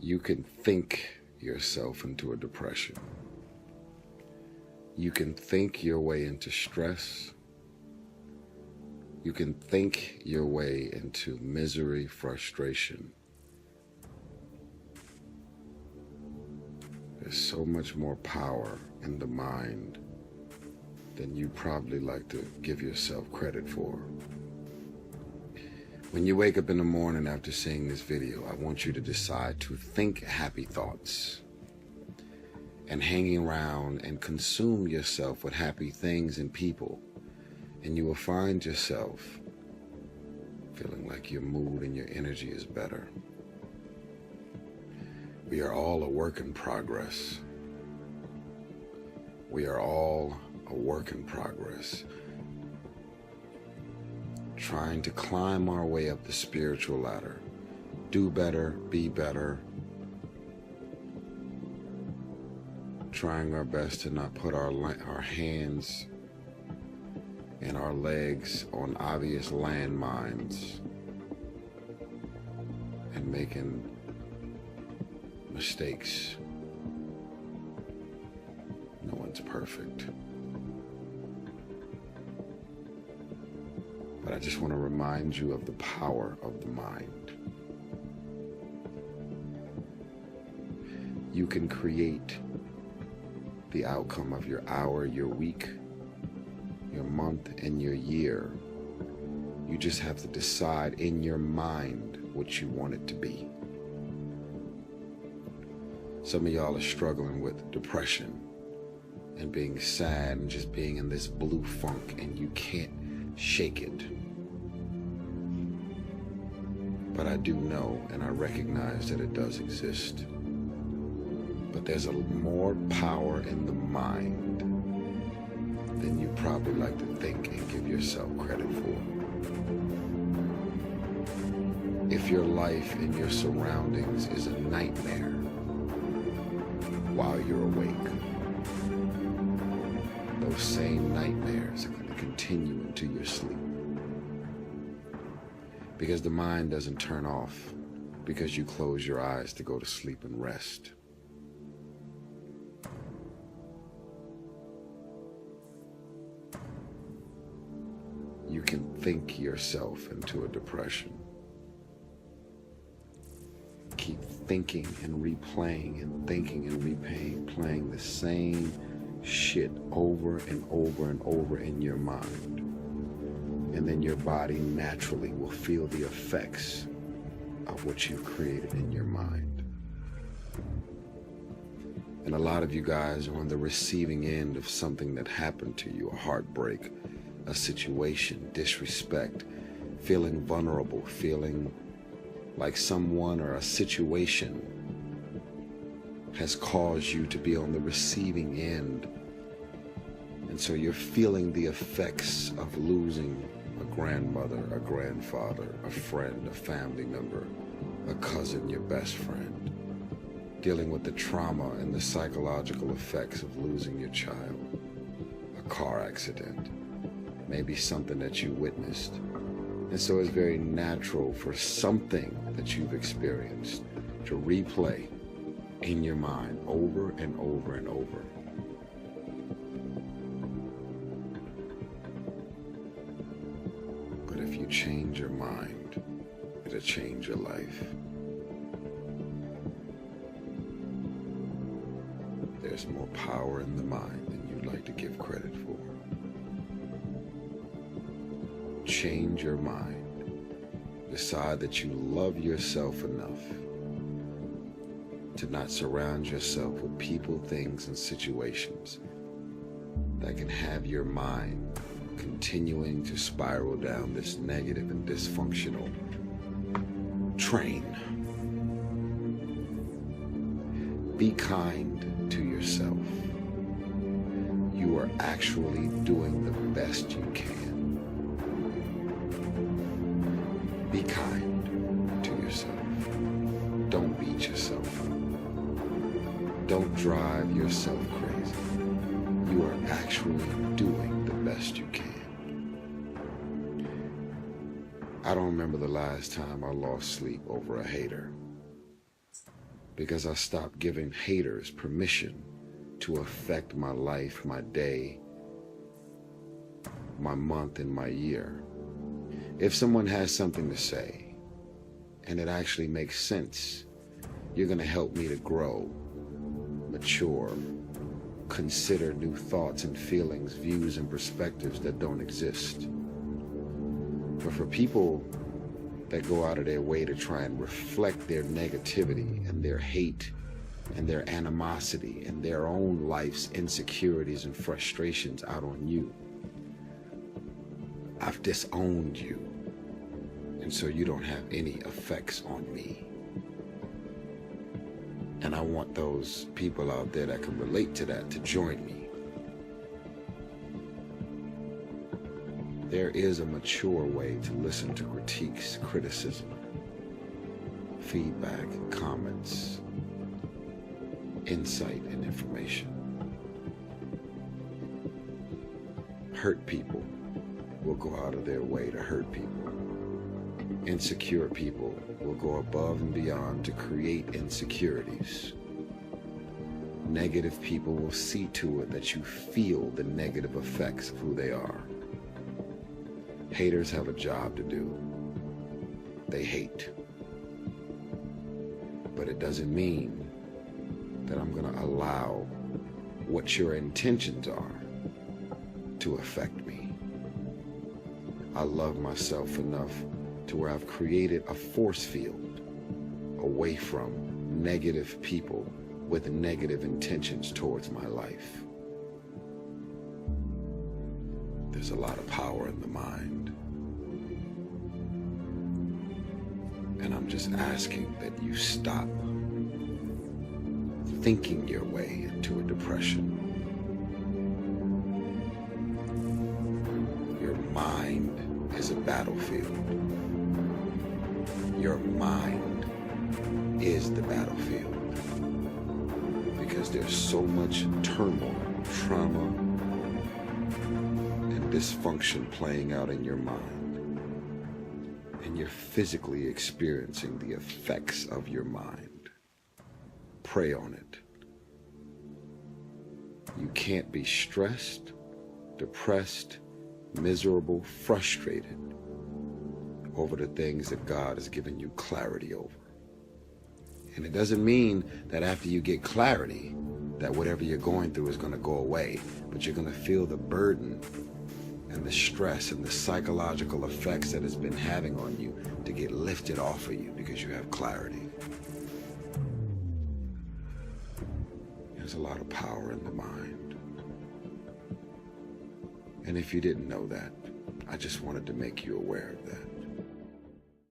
You can think yourself into a depression. You can think your way into stress. You can think your way into misery, frustration. There's so much more power in the mind than you probably like to give yourself credit for. When you wake up in the morning after seeing this video, I want you to decide to think happy thoughts and hanging around and consume yourself with happy things and people, and you will find yourself feeling like your mood and your energy is better. We are all a work in progress. We are all a work in progress, trying to climb our way up the spiritual ladder, do better, be better, trying our best to not put our hands and our legs on obvious landmines and making mistakes. No one's perfect. But I just want to remind you of the power of the mind. You can create the outcome of your hour, your week, your month, and your year. You just have to decide in your mind what you want it to be. Some of y'all are struggling with depression and being sad and just being in this blue funk, and you can't shake it. But I do know and I recognize that it does exist. But there's more power in the mind than you probably like to think and give yourself credit for. If your life and your surroundings is a nightmare while you're awake, those same nightmares are going to continue into your sleep. Because the mind doesn't turn off because you close your eyes to go to sleep and rest. You can think yourself into a depression. Keep thinking and replaying and thinking and replaying the same shit over and over and over in your mind. And then your body naturally will feel the effects of what you've created in your mind. And a lot of you guys are on the receiving end of something that happened to you, a heartbreak, a situation, disrespect, feeling vulnerable, feeling like someone or a situation has caused you to be on the receiving end. And so you're feeling the effects of losing a grandmother, a grandfather, a friend, a family member, a cousin, your best friend, dealing with the trauma and the psychological effects of losing your child, a car accident, maybe something that you witnessed. And so it's very natural for something that you've experienced to replay in your mind over and over and over. But if you change your mind, it'll change your life. There's more power in the mind than you'd like to give credit for. Change your mind. Decide that you love yourself enough to not surround yourself with people, things, and situations that can have your mind continuing to spiral down this negative and dysfunctional train. Be kind to yourself. You are actually doing the best you can. Be kind to yourself. Don't beat yourself up. Don't drive yourself crazy. You are actually doing the best you can. I don't remember the last time I lost sleep over a hater. because I stopped giving haters permission to affect my life, my day, my month, and my year. If someone has something to say and it actually makes sense, you're going to help me to grow, mature, consider new thoughts and feelings, views and perspectives that don't exist. But for people that go out of their way to try and reflect their negativity and their hate and their animosity and their own life's insecurities and frustrations out on you, I've disowned you, and so you don't have any effects on me. And I want those people out there that can relate to that to join me. There is a mature way to listen to critiques, criticism, feedback, comments, insight, and information. Hurt people will go out of their way to hurt people. Insecure people will go above and beyond to create insecurities. Negative people will see to it that you feel the negative effects of who they are. Haters have a job to do. They hate. But it doesn't mean that I'm going to allow what your intentions are to affect me. I love myself enough to where I've created a force field away from negative people with negative intentions towards my life. There's a lot of power in the mind. And I'm just asking that you stop thinking your way into a depression. Your mind is a battlefield. Your mind is the battlefield. Because there's so much turmoil, trauma, and dysfunction playing out in your mind. And you're physically experiencing the effects of your mind. Pray on it. You can't be stressed, depressed, miserable, frustrated over the things that God has given you clarity over. And it doesn't mean that after you get clarity, that whatever you're going through is going to go away, but you're going to feel the burden and the stress and the psychological effects that it's been having on you to get lifted off of you because you have clarity. There's a lot of power in the mind. And if you didn't know that, I just wanted to make you aware of that.